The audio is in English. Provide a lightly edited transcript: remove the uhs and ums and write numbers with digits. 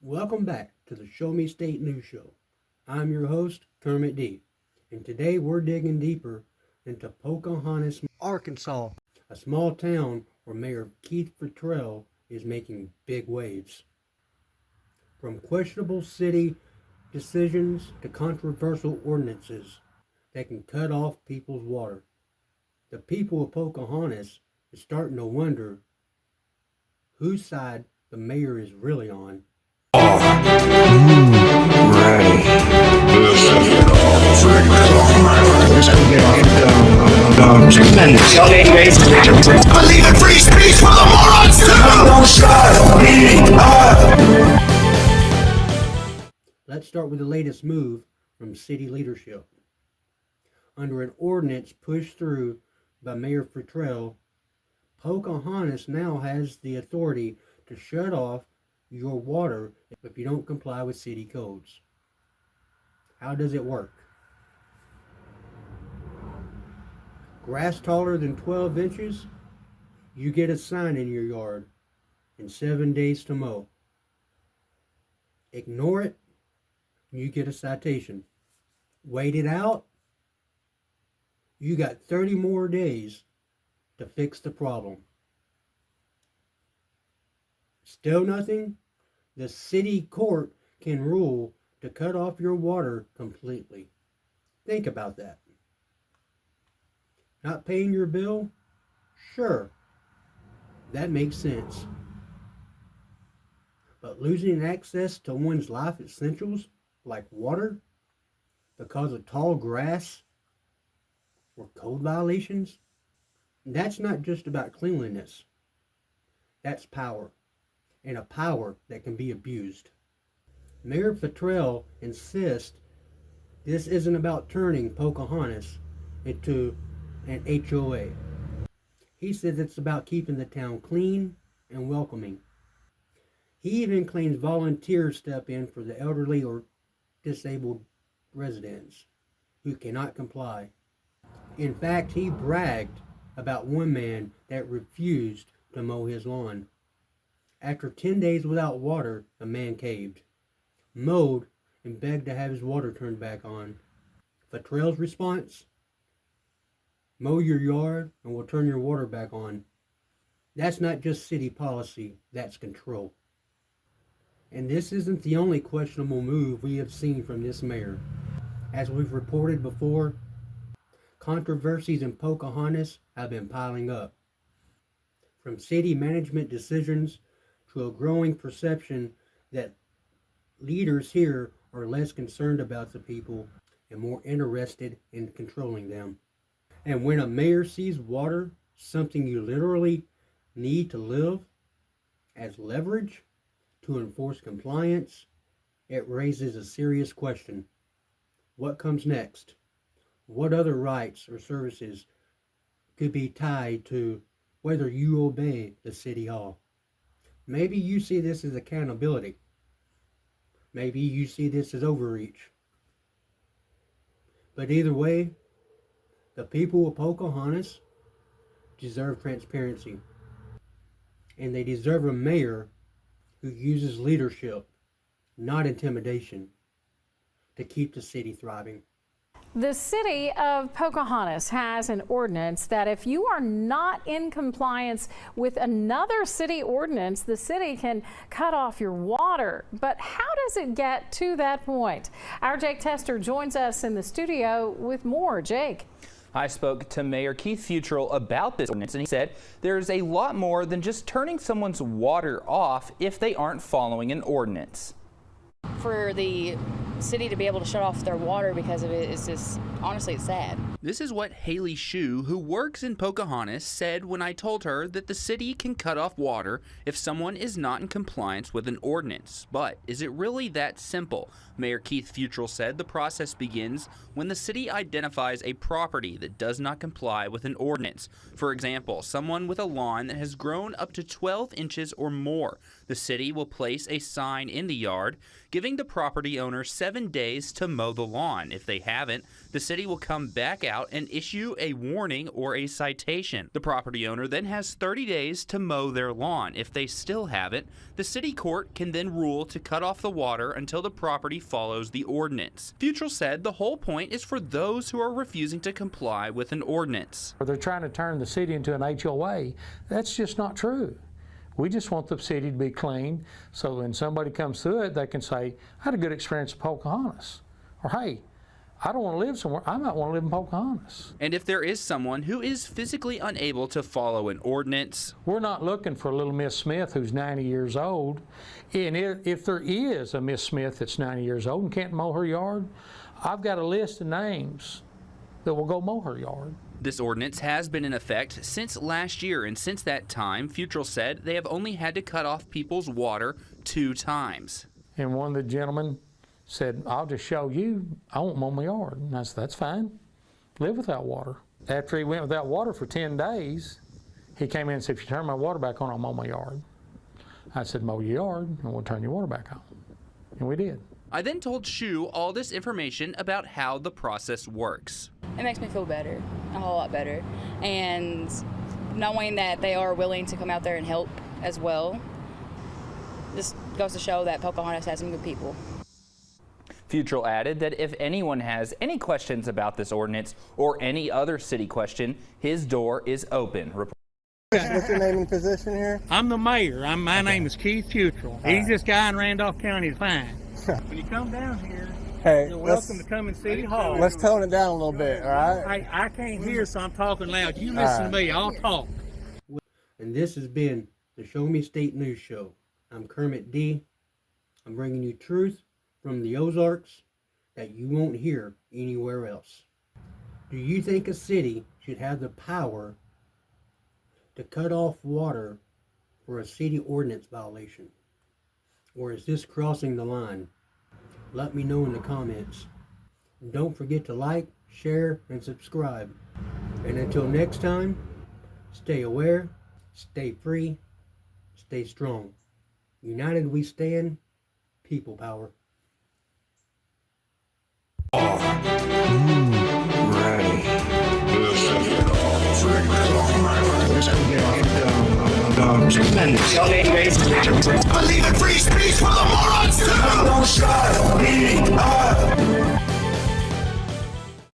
Welcome back to the Show Me State News Show. I'm your host, Kermit D, and today we're digging deeper into Pocahontas, Arkansas, a small town where Mayor Keith Futrell is making big waves. From questionable city decisions to controversial ordinances that can cut off people's water, the people of Pocahontas is starting to wonder whose side the mayor is really on. Ready. Believe in free speech for the morons too! Let's start with the latest move from city leadership. Under an ordinance pushed through by Mayor Futrell, Pocahontas now has the authority to shut off your water if you don't comply with city codes. How does it work? Grass taller than 12 inches, you get a sign in your yard in 7 days to mow. Ignore it, you get a citation. Wait it out, you got 30 more days to fix the problem. Still nothing? The city court can rule to cut off your water completely. Think about that. Not paying your bill? Sure, that makes sense. But losing access to one's life essentials, like water, because of tall grass or code violations, that's not just about cleanliness. That's power, and a power that can be abused. Mayor Futrell insists this isn't about turning Pocahontas into an HOA. He says it's about keeping the town clean and welcoming. He even claims volunteers step in for the elderly or disabled residents who cannot comply. In fact, he bragged about one man that refused to mow his lawn. After 10 days without water, the man caved, mowed, and begged to have his water turned back on. Futrell's response? Mow your yard and we'll turn your water back on. That's not just city policy, that's control. And this isn't the only questionable move we have seen from this mayor. As we've reported before, controversies in Pocahontas have been piling up. From city management decisions to a growing perception that leaders here are less concerned about the people and more interested in controlling them. And when a mayor sees water, something you literally need to live, as leverage to enforce compliance, it raises a serious question. What comes next? What other rights or services could be tied to whether you obey the city hall? Maybe you see this as accountability. Maybe you see this as overreach. But either way, the people of Pocahontas deserve transparency. And they deserve a mayor who uses leadership, not intimidation, to keep the city thriving. The city of Pocahontas has an ordinance that if you are not in compliance with another city ordinance, the city can cut off your water. But how does it get to that point? Our Jake Tester joins us in the studio with more. Jake. I spoke to Mayor Keith Futrell about this ordinance, and he said there's a lot more than just turning someone's water off if they aren't following an ordinance. For the city to be able to shut off their water because of it is just, honestly, it's sad. This is what Haley Shue, who works in Pocahontas, said when I told her that the city can cut off water if someone is not in compliance with an ordinance. But is it really that simple? Mayor Keith Futrell said the process begins when the city identifies a property that does not comply with an ordinance. For example, someone with a lawn that has grown up to 12 inches or more. The city will place a sign in the yard, giving the property owner 7 days to mow the lawn. If they haven't, the city will come back out and issue a warning or a citation. The property owner then has 30 days to mow their lawn. If they still haven't, the city court can then rule to cut off the water until the property follows the ordinance. Futrell said the whole point is for those who are refusing to comply with an ordinance. They're trying to turn the city into an HOA. That's just not true. We just want the city to be clean, so when somebody comes through it, they can say, I had a good experience at Pocahontas. Or, hey, I don't want to live somewhere. I might want to live in Pocahontas. And if there is someone who is physically unable to follow an ordinance, we're not looking for little Miss Smith who's 90 years old. And if there is a Miss Smith that's 90 years old and can't mow her yard, I've got a list of names that will go mow her yard. This ordinance has been in effect since last year, and since that time, Futrell said they have only had to cut off people's water 2 times. And one of the gentlemen said, I'll just show you, I won't mow my yard. And I said, that's fine, live without water. After he went without water for 10 days, he came in and said, if you turn my water back on, I'll mow my yard. I said, mow your yard, and we'll turn your water back on. And we did. I then told Shu all this information about how the process works. It makes me feel better, a whole lot better. And knowing that they are willing to come out there and help as well, just goes to show that Pocahontas has some good people. Futrell added that if anyone has any questions about this ordinance or any other city question, his door is open. What's your name and position here? I'm the mayor. My name is Keith Futrell. Easiest guy in Randolph County to find. When you come down here, hey, you're welcome to come in City Hall. Let's tone it down a little bit, all right? I can't hear, so I'm talking loud. You listen to me. I'll talk. And this has been the Show Me State News Show. I'm Kermit D. I'm bringing you truth from the Ozarks that you won't hear anywhere else. Do you think a city should have the power to cut off water for a city ordinance violation? Or is this crossing the line? Let me know in the comments. And don't forget to like, share, and subscribe. And until next time, stay aware, stay free, stay strong. United we stand, people power. Ready. Believe in free speech for the morons too! Don't stop me up.